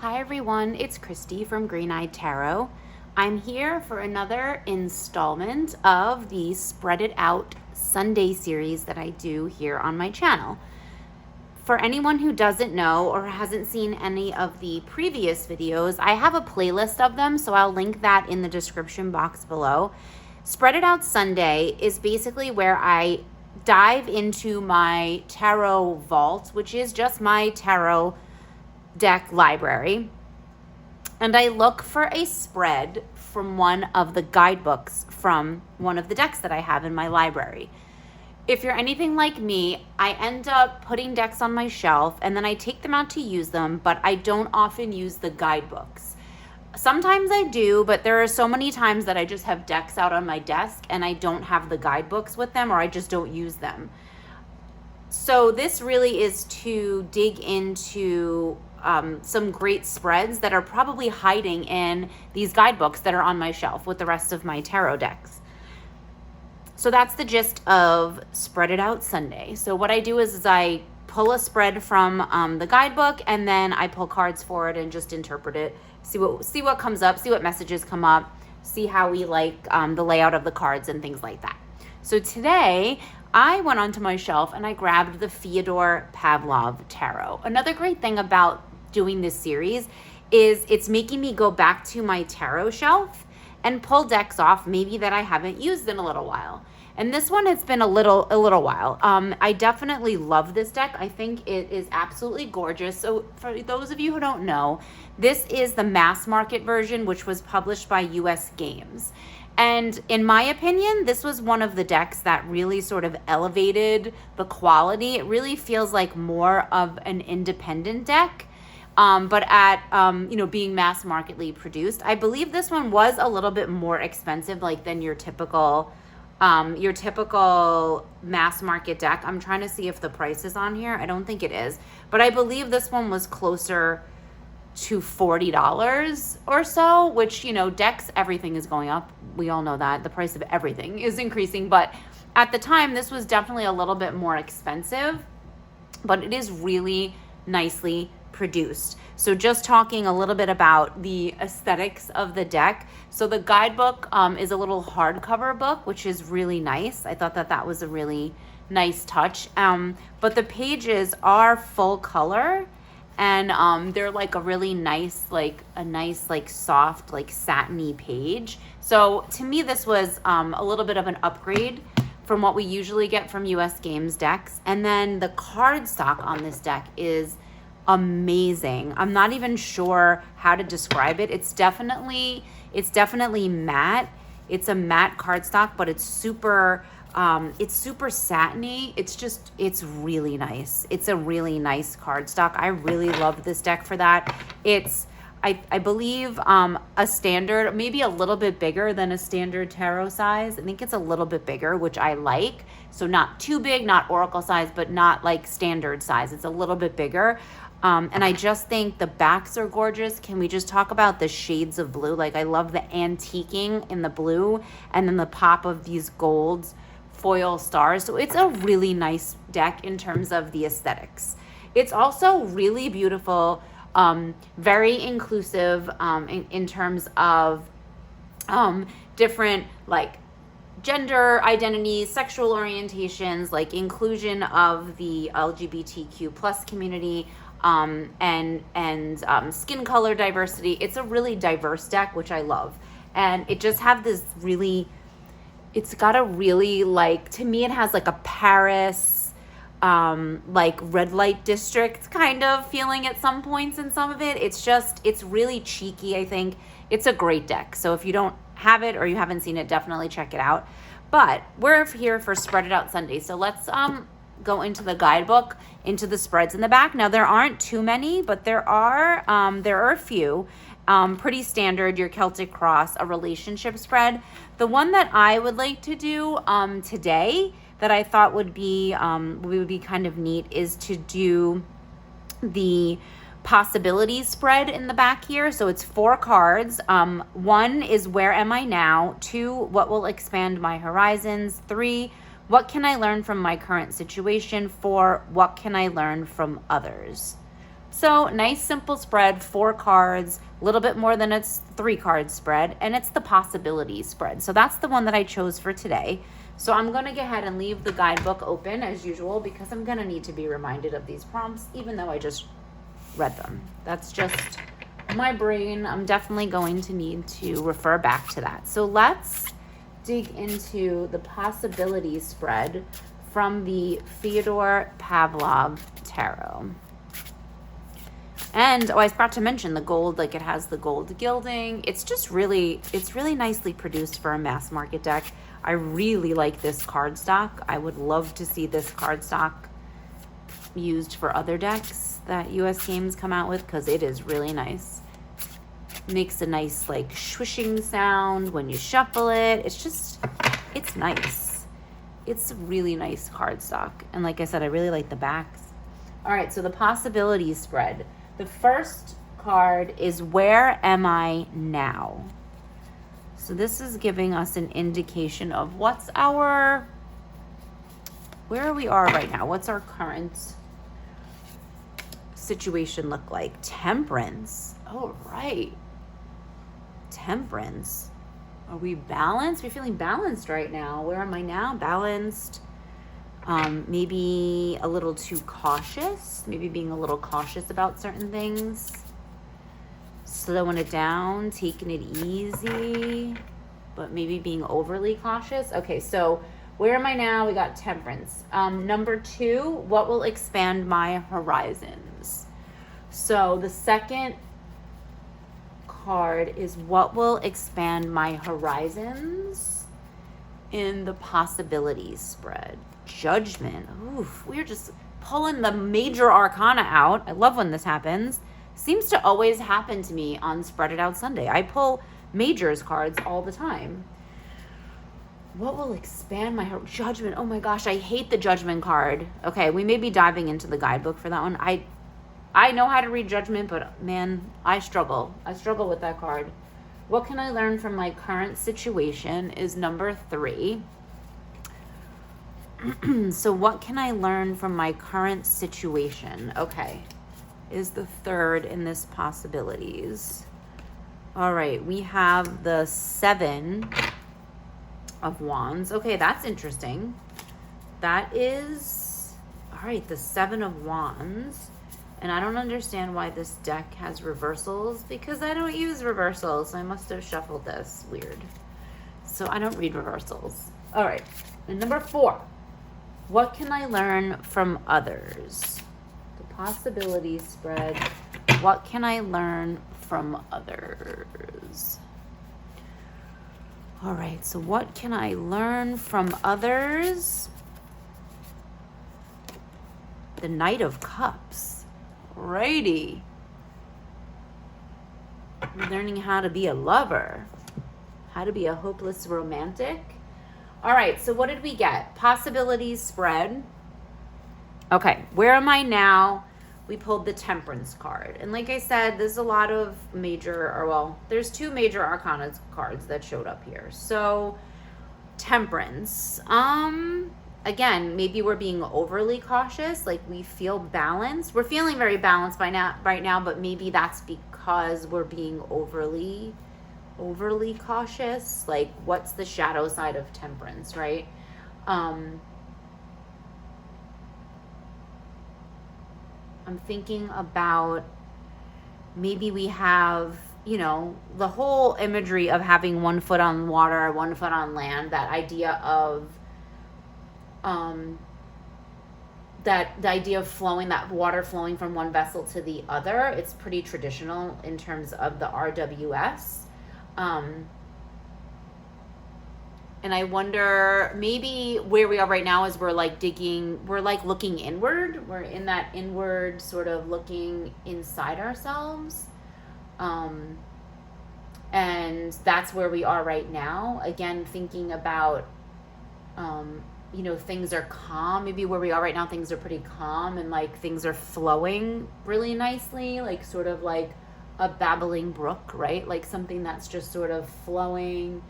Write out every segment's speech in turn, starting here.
Hi everyone, it's Christy from Green Eyed Tarot. I'm here for another installment of the Spread It Out Sunday series that I do here on my channel. For anyone who doesn't know or hasn't seen any of the previous videos, I have a playlist of them, so I'll link that in the description box below. Spread It Out Sunday is basically where I dive into my tarot vault, which is just my tarot deck library, and I look for a spread from one of the guidebooks from one of the decks that I have in my library. If you're anything like me, I end up putting decks on my shelf and then I take them out to use them, but I don't often use the guidebooks. Sometimes I do, but there are so many times that I just have decks out on my desk and I don't have the guidebooks with them, or I just don't use them. So this really is to dig into some great spreads that are probably hiding in these guidebooks that are on my shelf with the rest of my tarot decks. So that's the gist of Spread It Out Sunday. So what I do is I pull a spread from the guidebook, and then I pull cards for it and just interpret it, see what comes up, see what messages come up, see how we like the layout of the cards and things like that. So today I went onto my shelf and I grabbed the Fyodor Pavlov Tarot. Another great thing about doing this series is it's making me go back to my tarot shelf and pull decks off maybe that I haven't used in a little while. And this one has been a little while. I definitely love this deck. I think it is absolutely gorgeous. So for those of you who don't know, this is the mass market version, which was published by US Games. And in my opinion, this was one of the decks that really sort of elevated the quality. It really feels like more of an independent deck, but at, being mass marketly produced. I believe this one was a little bit more expensive, like than your typical mass market deck. I'm trying to see if the price is on here. I don't think it is, but I believe this one was closer to $40 or so, which, decks, everything is going up. We all know that the price of everything is increasing, but at the time this was definitely a little bit more expensive, but it is really nicely produced. So just talking a little bit about the aesthetics of the deck. So the guidebook is a little hardcover book, which is really nice. I thought that was a really nice touch. But the pages are full color, and they're like a really nice, soft, satiny page. So to me, this was a little bit of an upgrade from what we usually get from US Games decks. And then the cardstock on this deck is amazing. I'm not even sure how to describe it. It's definitely matte. It's a matte cardstock, but it's super satiny. It's really nice. It's a really nice cardstock. I really love this deck for that. It's, I believe, a standard, maybe a little bit bigger than a standard tarot size. I think it's a little bit bigger, which I like. So not too big, not oracle size, but not like standard size. It's a little bit bigger. And I just think the backs are gorgeous. Can we just talk about the shades of blue? Like, I love the antiquing in the blue and then the pop of these golds foil stars. So it's a really nice deck in terms of the aesthetics. It's also really beautiful, very inclusive in terms of different gender identities, sexual orientations, inclusion of the LGBTQ plus community, and skin color diversity. It's a really diverse deck, which I love. And it just have this really, it's got a really, to me, it has a Paris, red light district kind of feeling at some points in some of it. It's really cheeky, I think. It's a great deck. So if you don't have it or you haven't seen it, definitely check it out. But we're here for Spread It Out Sunday. So let's go into the guidebook, into the spreads in the back. Now, there aren't too many, but there are a few. Pretty standard, your Celtic Cross, a relationship spread. The one that I would like to do today that I thought would be kind of neat is to do the possibilities spread in the back here. So it's 4 cards. 1 is where am I now? 2, what will expand my horizons? 3, what can I learn from my current situation? 4, what can I learn from others? So nice simple spread, 4 cards, a little bit more than its 3 card spread, and it's the possibility spread. So that's the one that I chose for today. So I'm going to go ahead and leave the guidebook open as usual because I'm going to need to be reminded of these prompts even though I just read them. That's just my brain. I'm definitely going to need to refer back to that. So let's dig into the possibility spread from the Fyodor Pavlov Tarot. And I forgot to mention the gold, like it has the gold gilding. It's really nicely produced for a mass market deck. I really like this cardstock. I would love to see this cardstock used for other decks that US Games come out with because it is really nice. Makes a nice like swishing sound when you shuffle it. It's nice. It's a really nice cardstock. And like I said, I really like the backs. All right, so the possibility spread. The first card is Where Am I Now? So this is giving us an indication of where we are right now. What's our current situation look like? Temperance. Oh, right. Temperance. Are we balanced? We're feeling balanced right now. Where am I now? Balanced. Maybe a little too cautious. Maybe being a little cautious about certain things. Slowing it down, taking it easy, but maybe being overly cautious. Okay, so where am I now? We got temperance. Number 2, what will expand my horizons? So the second card is what will expand my horizons in the possibilities spread. Judgment. Oof, we're just pulling the major arcana out. I love when this happens. Seems to always happen to me on Spread It Out Sunday. I pull majors cards all the time. What will expand my judgment? Oh my gosh, I hate the judgment card. Okay, we may be diving into the guidebook for that one. I know how to read judgment, but man, I struggle. I struggle with that card. What can I learn from my current situation is number 3. So what can I learn from my current situation? Okay, is the 3rd in this possibilities. All right, we have the 7 of Wands. Okay, that's interesting. That is, all right, the 7 of Wands. And I don't understand why this deck has reversals because I don't use reversals. I must have shuffled this weird. So I don't read reversals. All right, and number 4. What can I learn from others? The possibility spread. What can I learn from others? All right, so what can I learn from others? The Knight of Cups. Righty. Learning how to be a lover. How to be a hopeless romantic. All right, so what did we get? Possibilities spread. Okay, where am I now? We pulled the Temperance card. And like I said, there's a lot of there's 2 major arcana cards that showed up here. So Temperance. Again, maybe we're being overly cautious, like we feel balanced. We're feeling very balanced right now, but maybe that's because we're being overly cautious. Like, what's the shadow side of Temperance, right? I'm thinking about maybe we have, the whole imagery of having one foot on water, one foot on land, that idea of the idea of flowing, that water flowing from one vessel to the other. It's pretty traditional in terms of the RWS. And I wonder, maybe where we are right now is we're looking inward. We're in that inward sort of looking inside ourselves. And that's where we are right now. Again, thinking about, things are calm. Maybe where we are right now, things are pretty calm and like things are flowing really nicely, like sort of like a babbling brook, right? Like something that's just sort of flowing.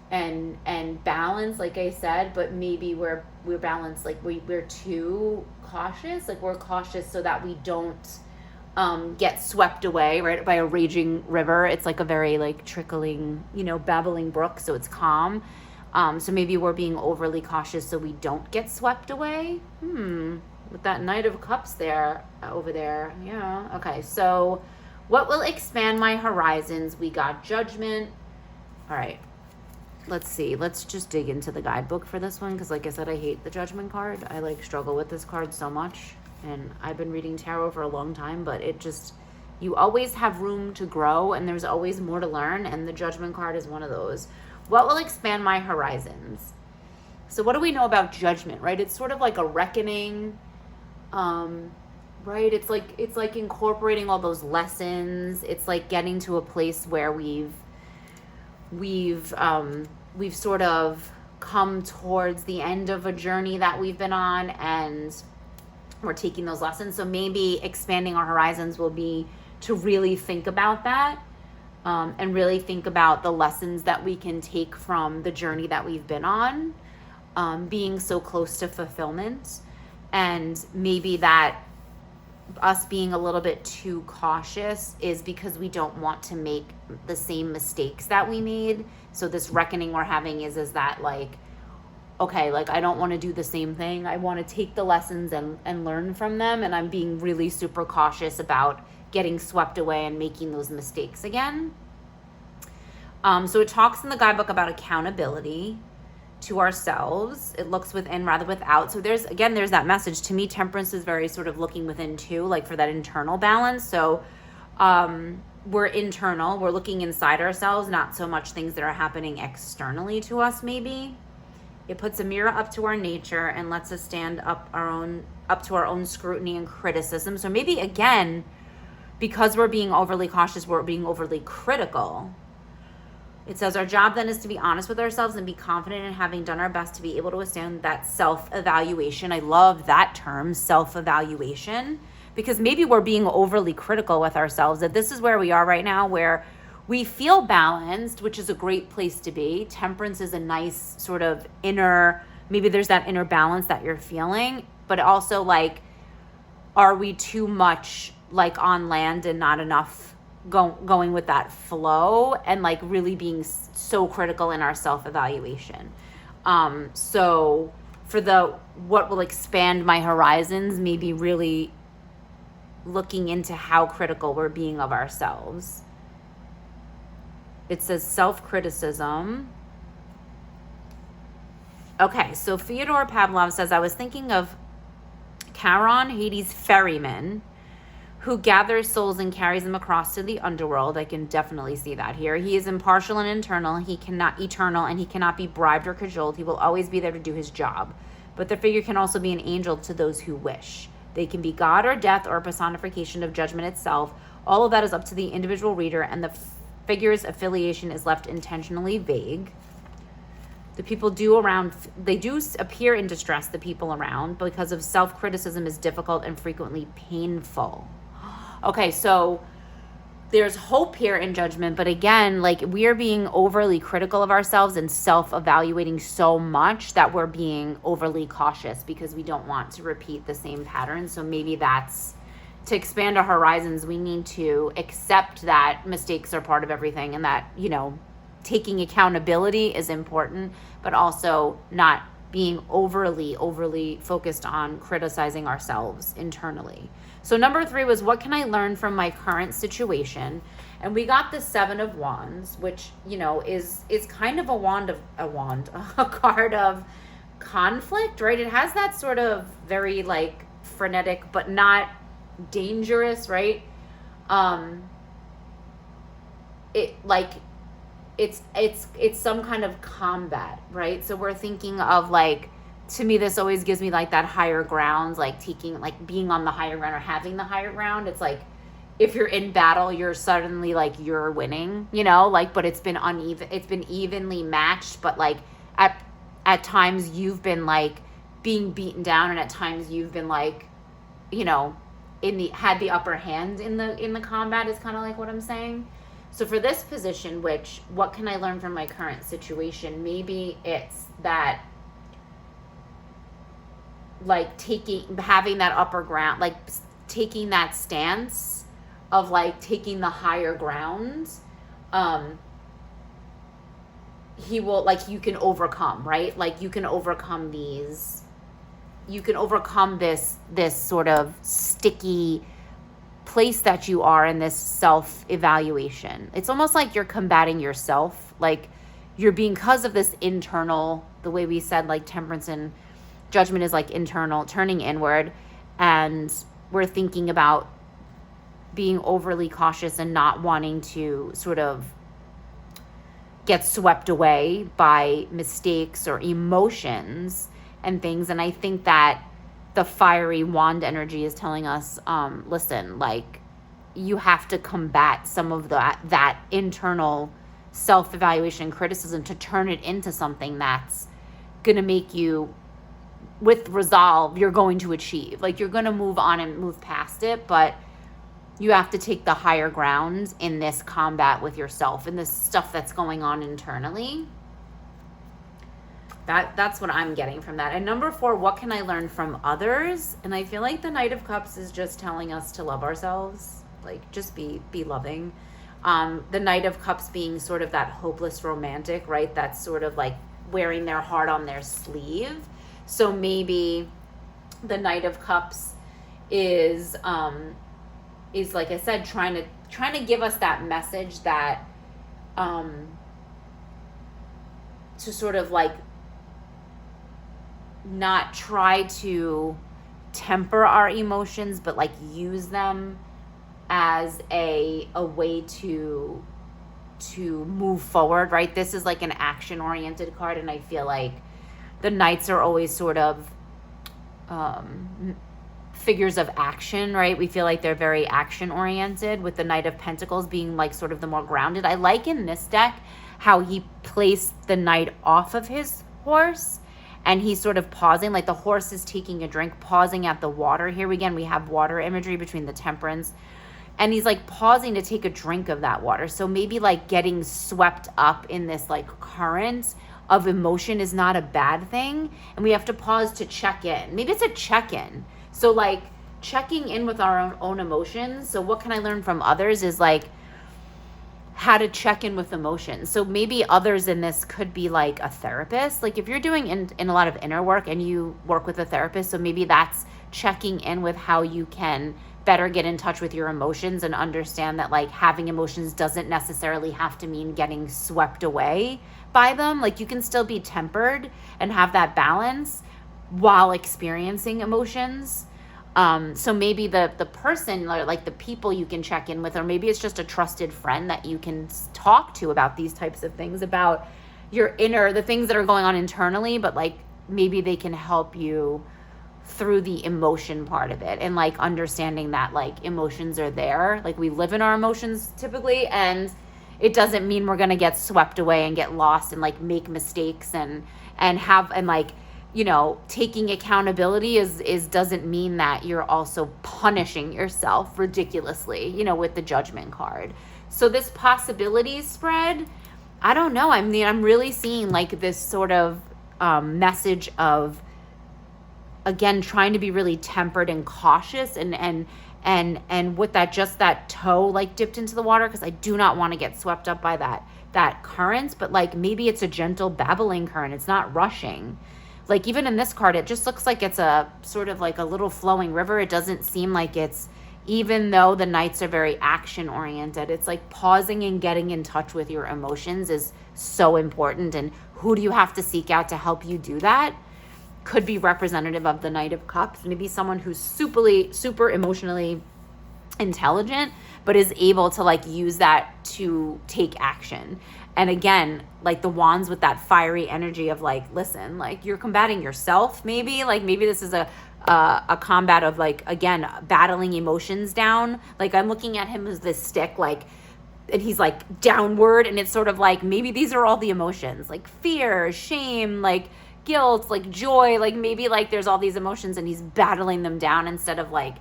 and balance, like I said, but maybe we're balanced, like we're too cautious, like we're cautious so that we don't get swept away, right, by a raging river. It's like a very like trickling, babbling brook, so it's calm. So maybe we're being overly cautious so we don't get swept away. With that Knight of Cups there, over there. Yeah, okay. So what will expand my horizons? We got Judgment. All right. Let's see. Let's just dig into the guidebook for this one, because like I said, I hate the Judgment card. I like struggle with this card so much. And I've been reading tarot for a long time, but it just, you always have room to grow and there's always more to learn. And the Judgment card is one of those. What will expand my horizons? So what do we know about Judgment, right? It's sort of like a reckoning, right? It's like incorporating all those lessons. It's like getting to a place where we've sort of come towards the end of a journey that we've been on, and we're taking those lessons. So maybe expanding our horizons will be to really think about that, and really think about the lessons that we can take from the journey that we've been on, being so close to fulfillment. And maybe that us being a little bit too cautious is because we don't want to make the same mistakes that we made. So this reckoning we're having is that like, okay, like I don't want to do the same thing. I want to take the lessons and learn from them. And I'm being really super cautious about getting swept away and making those mistakes again. So it talks in the guidebook about accountability to ourselves. It looks within rather without. So there's that message. To me, temperance is very sort of looking within too, like for that internal balance. So we're internal, we're looking inside ourselves, not so much things that are happening externally to us maybe. It puts a mirror up to our nature and lets us stand up to our own scrutiny and criticism. So maybe again, because we're being overly cautious, we're being overly critical. It says our job then is to be honest with ourselves and be confident in having done our best to be able to withstand that self-evaluation. I love that term, self-evaluation, because maybe we're being overly critical with ourselves, that this is where we are right now, where we feel balanced, which is a great place to be. Temperance is a nice sort of maybe there's that inner balance that you're feeling, but also like, are we too much like on land and not enough going with that flow, and like really being so critical in our self-evaluation. So for what will expand my horizons, maybe really looking into how critical we're being of ourselves. It says self-criticism. Okay, so Fyodor Pavlov says, I was thinking of Charon, Hades' ferryman, who gathers souls and carries them across to the underworld. I can definitely see that here. He is impartial and eternal, and he cannot be bribed or cajoled. He will always be there to do his job. But the figure can also be an angel to those who wish. They can be God or death or a personification of judgment itself. All of that is up to the individual reader, and the figure's affiliation is left intentionally vague. The people do appear in distress, the people around, because of self-criticism is difficult and frequently painful. Okay, so there's hope here in Judgment, but again, like we are being overly critical of ourselves and self-evaluating so much that we're being overly cautious because we don't want to repeat the same pattern. So maybe that's, to expand our horizons, we need to accept that mistakes are part of everything, and that, taking accountability is important, but also not being overly focused on criticizing ourselves internally. So number 3 was, what can I learn from my current situation? And we got the 7 of Wands, which, is kind of a card of conflict, right? It has that sort of very like frenetic, but not dangerous, right? It's some kind of combat, right? So we're thinking of like, to me, this always gives me like that higher ground, like being on the higher ground or having the higher ground. It's like, if you're in battle, you're suddenly like, you're winning, but it's been uneven, it's been evenly matched, but like at times you've been like being beaten down, and at times you've been like, had the upper hand in the combat, is kind of like what I'm saying. So for this position, which, what can I learn from my current situation? Maybe it's that, like, having that upper ground, like taking that stance of like taking the higher ground. He will, like, you can overcome, right? Like you can overcome this sort of sticky place that you are in, this self-evaluation. It's almost like you're combating yourself. Like you're being, because of this internal, the way we said, like temperance and judgment is like internal, turning inward. And we're thinking about being overly cautious and not wanting to sort of get swept away by mistakes or emotions and things. And I think that the fiery wand energy is telling us, listen, like you have to combat some of that internal self-evaluation, criticism, to turn it into something that's going to make you, with resolve, you're going to achieve. Like you're going to move on and move past it, but you have to take the higher ground in this combat with yourself and this stuff that's going on internally. That's what I'm getting from that. And number 4, what can I learn from others? And I feel like the Knight of Cups is just telling us to love ourselves, like just be loving. The Knight of Cups being sort of that hopeless romantic, right? That's sort of like wearing their heart on their sleeve. So maybe the Knight of Cups is like I said, trying to give us that message that to sort of like not try to temper our emotions, but like use them as a way to move forward, right? This is like an action oriented card, and I feel like the Knights are always sort of figures of action, right? We feel like they're very action oriented, with the Knight of Pentacles being like sort of the more grounded. I like in this deck how he placed the Knight off of his horse and he's sort of pausing, like the horse is taking a drink, pausing at the water. Here again, we have water imagery between the Temperance, and he's like pausing to take a drink of that water. So maybe like getting swept up in this like current of emotion is not a bad thing, and we have to pause to check in. Maybe it's a check-in. So like checking in with our own emotions. So what can I learn from others is like how to check in with emotions. So maybe others in this could be like a therapist. Like if you're doing in a lot of inner work and you work with a therapist, so maybe that's checking in with how you can better get in touch with your emotions and understand that like having emotions doesn't necessarily have to mean getting swept away by them. Like you can still be tempered and have that balance while experiencing emotions. So maybe the person, or like the people you can check in with, or maybe it's just a trusted friend that you can talk to about these types of things, about your inner, the things that are going on internally, but like maybe they can help you through the emotion part of it, and like understanding that like emotions are there. Like we live in our emotions typically, and it doesn't mean we're going to get swept away and get lost and like make mistakes and like, you know, taking accountability is doesn't mean that you're also punishing yourself ridiculously, you know, with the Judgment card. So this possibilities spread, I don't know. I mean, I'm really seeing like this sort of message of, again, trying to be really tempered and cautious, and with that, just that toe like dipped into the water, because I do not want to get swept up by that current. But like maybe it's a gentle babbling current. It's not rushing. Like even in this card, it just looks like it's a sort of like a little flowing river. It doesn't seem like it's, even though the Knights are very action oriented, it's like pausing and getting in touch with your emotions is so important. And who do you have to seek out to help you do that? Could be representative of the Knight of Cups. Maybe someone who's super emotionally intelligent, but is able to like use that to take action. And again, like the Wands with that fiery energy of like, listen, like you're combating yourself. Maybe this is a combat of like, again, battling emotions down. Like I'm looking at him as this stick, like, and he's like downward, and it's sort of like maybe these are all the emotions, like fear, shame, like guilt, like joy, like maybe like there's all these emotions and he's battling them down, instead of like,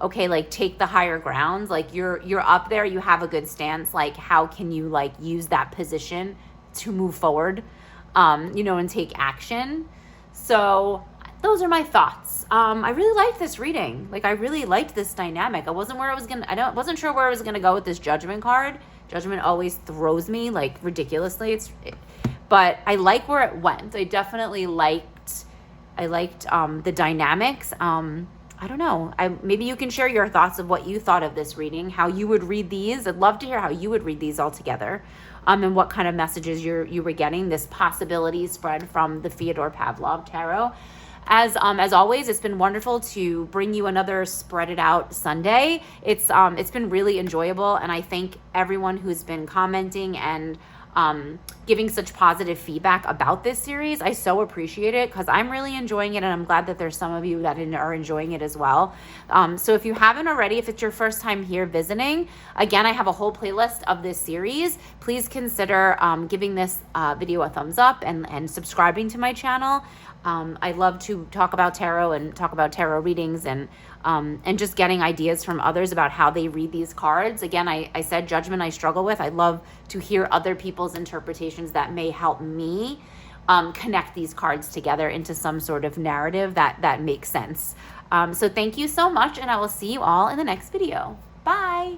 okay, like take the higher ground, like you're up there, you have a good stance, like how can you like use that position to move forward, you know, and take action. So those are my thoughts. I really liked this reading. Like I really liked this dynamic. I wasn't sure where I was gonna go with this Judgment card. Judgment always throws me like ridiculously. But I like where it went. I definitely liked the dynamics. I don't know. Maybe you can share your thoughts of what you thought of this reading, how you would read these. I'd love to hear how you would read these all together, and what kind of messages you were getting. This possibility spread from the Fyodor Pavlov Tarot. As always, it's been wonderful to bring you another Spread It Out Sunday. It's been really enjoyable, and I thank everyone who's been commenting and giving such positive feedback about this series. I so appreciate it because I'm really enjoying it, and I'm glad that there's some of you that are enjoying it as well. So if you haven't already, if it's your first time here visiting, again, I have a whole playlist of this series. Please consider giving this video a thumbs up and subscribing to my channel. I love to talk about tarot and talk about tarot readings and just getting ideas from others about how they read these cards. Again, I said Judgment I struggle with. I love to hear other people's interpretations that may help me connect these cards together into some sort of narrative that makes sense. So thank you so much, and I will see you all in the next video. Bye.